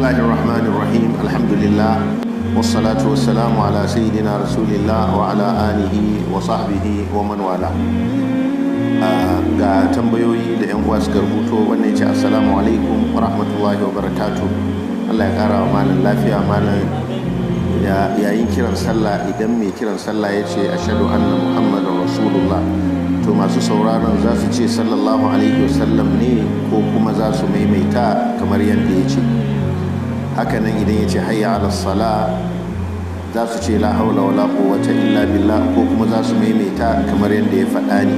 الله الرحمن الرحيم الحمد لله والصلاة والسلام على سيدنا رسول الله وعلى آله وصحبه ومن والاه. ga tambayoyi da 'yan uwa suka rubuto wannan ya ce assalamu alaikum wa rahmatullahi wa barakatuh. Allah ya kara wa malam lafiya. Malam yayin kiran sallah idan mai kiran sallah ya ce ashhadu anna muhammadar rasulullah, to masu sauraron za su ce sallallahu alaihi wasallam ne ko kuma za su maimaita kamar yadda ya ce? Hakanan idan ya ce hayya ala sala za su ce la haula wala quwwata illa billah ko kuma za su maimaita kamar yadda ya faɗa ne?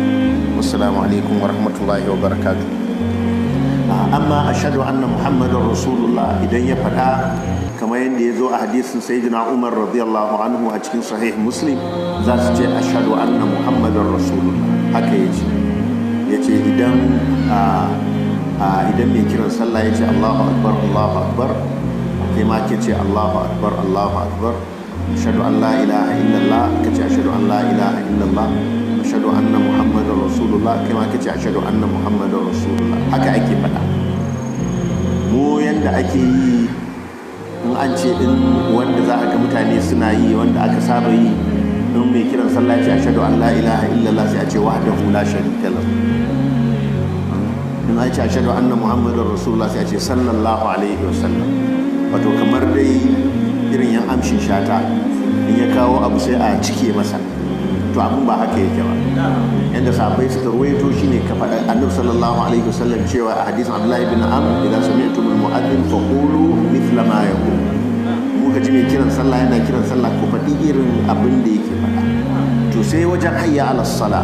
Assalamu alaikum wa rahmatullahi wa barakatuh. Amma ashhadu anna muhammadar rasulullah idan ya faɗa kamar yadda ya zo a hadisin sayyidina Umar radiyallahu anhu a cikin sahih Muslim, za su ce ashhadu anna muhammadar rasulullah. Haka ya ce idan mai kiran sallah ya ce Allahu akbar Allahu akbar, kai ma ke ce Allahu akbar Allahu akbar, ashhadu an la ilaha illallah ka ce ashhadu an la ilaha illallah, ashhadu anna muhammadar rasulullah kai ma ka ce ashhadu anna muhammadar rasulullah. Haka ake faɗa. Mu yanda ake yi in an ce din wanda za a ga mutane suna yi wanda aka saba yi, in mai kiran sallah ce ashhadu an la ilaha illallah sai a ce wahdahu la sharika lahu. In an ce ashhadu anna muhammadar rasulullah sai a ce sallallahu alaihi wasallam. Wato kamar dai irin yan amshin shata, in ya kawo abu sai a cike masa. To abin ba haka yake ba. Yanda sahabbai suka ruwaito shine ka faɗa annabi sallallahu alaihi wasallam cewa a hadisin Abdullah ibn Amr, idan sami'tum al-mu'adhdhin faqulu mithla ma yaqul. Muka ji mai kiran sallah yana kiran sallah ko faɗi irin abin da yake faɗa. To sai wajen hayya ala sala,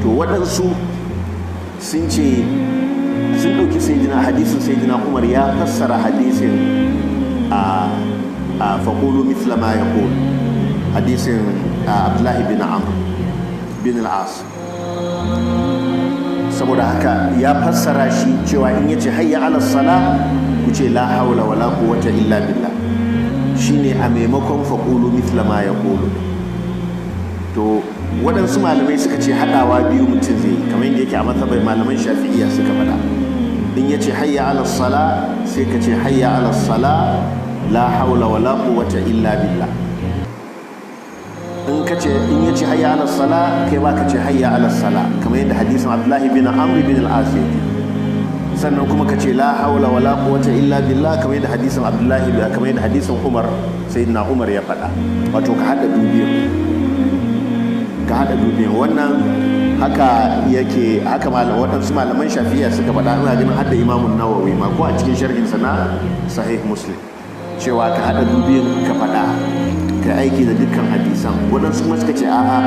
to waɗansu sun ce sun ɗauki hadisin sayyidina Umar ya fassara hadisin a faqulu mithla ma yaqul, hadisin Abdullah bin Amr bin al-As. Saboda haka ya fassara shi cewa in yace hayya ala sala ku ce la haula wala quwwata illa billah, shine a maimakon faqulu mithla ma yaqulu. To waɗansu malamai suka ce haɗawa biyu mutum zai, kamar yadda yake a mazhabar malaman Shafi'iyya suka faɗa. In yace hayya ala sala sai ka ce hayya ala sala la haula wala quwwata illa billah. In yace hayya ala sala kai ba ka ce hayya ala sala, kamar yadda hadisin Abdullahi bin Amr bin al-As yake. Sannan kuma ka ce la haula wala quwwata illa billah, kamar yadda hadisin kamar yadda hadisin Umar, sayyidina Umar ya faɗa. Wato ka hada dubiyan. Wannan haka yake, haka waɗansu malaman Shafi'iyya suka faɗa. Ina ganin hadda Imam Nawawi ma ko a cikin sharhin sa na Sahih Muslim, cewa ka hada dubiyan ka faɗa, ka aiki da dukkan hadisan. Waɗansu kuma suka ce a'a,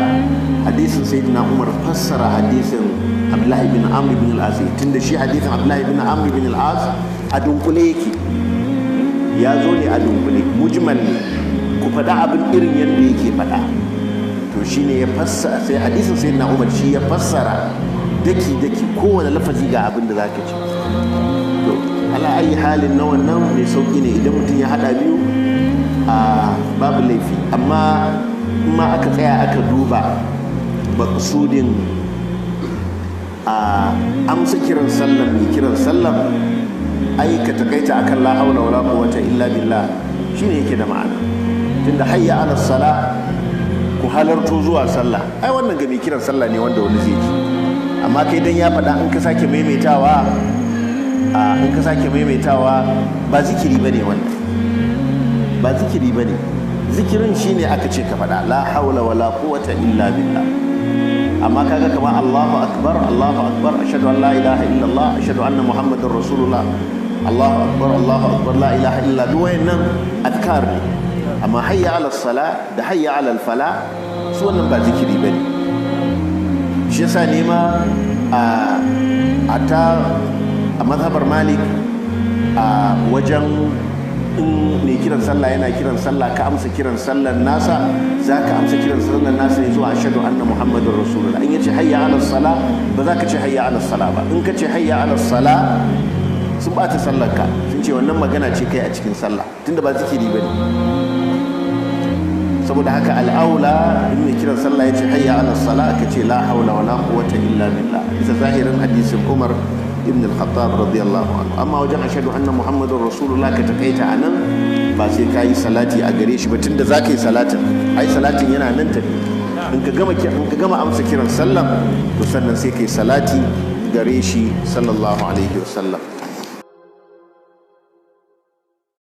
hadisin sayyidina Umar fassara hadisin Abdullahi bin Amr bin al-As, tunda shi hadisin Abdullahi bin Amr bin al-As a dunkule yake, ya zo ne a dunkule, mujmal ne, ku faɗa abin irin yadda yake faɗa. To shine ya fassara, sai hadisin sayyidina Umar shi ya fassara daki kowane lafazi ga abin da zaka ce. To ala ayi halin na wannan mai sauki ne idan mutum ya hada biyu, babu laifi. Amma ma aka tsaya aka duba maƙsudin amsa kiran sallam mai kiran sallam, ai ka takaita akan la haula wala quwwata illa billah shine yake da ma'ana. Tunda hayya ala sala ku halarto zuwa sallah, ai wannan ga mai kiran sallah ne wanda wani zai ji. Amma kai dan ya faɗa in ka sake maimaitawa ba zikiri bane wannan, ba zikiri bane. Zikirin shine aka ce ka faɗa la haula wala quwwata illa billah. Amma kaga kamar Allahu akbar Allahu akbar, ashhadu an la ilaha illallah, ashhadu anna muhammadar rasulullah, Allahu akbar la ilaha illa, duk wayannan azkar ne. Amma hayya ala sala da hayya ala fala su wannan ba zikiri bane. Shi yasa ne ma a mazhabar Malik, a wajen in mai kiran sallah yana kiran sallah ka amsa kiran sallar nasa, za ka amsa kiran sallar nasa ne zuwa ashhadu anna muhammadar rasulullah. In yace hayya ala sala ba za ka ce hayya ala sala ba. In ka ce hayya ala sala sun bata sallar ka, sun ce wannan magana ce kai a cikin sallah, tunda ba zikiri bane. Saboda haka al'aula in mai kiran sallah yace hayya ala sala ka ce la haula wala quwwata illa billah, bisa zahirin hadisin Umar ibn al-Khattab radiyallahu anhu. Amma wajen ashhadu anna Muhammadun Rasulullah ka takaita anan ba sai ka yi salati a gare shi ba, tunda za ka yi salatin, ai salatin yana nan tafi. In ka gama amsa kiran sallah to sannan sai ka yi salati gare shi sallallahu alaihi wasallam.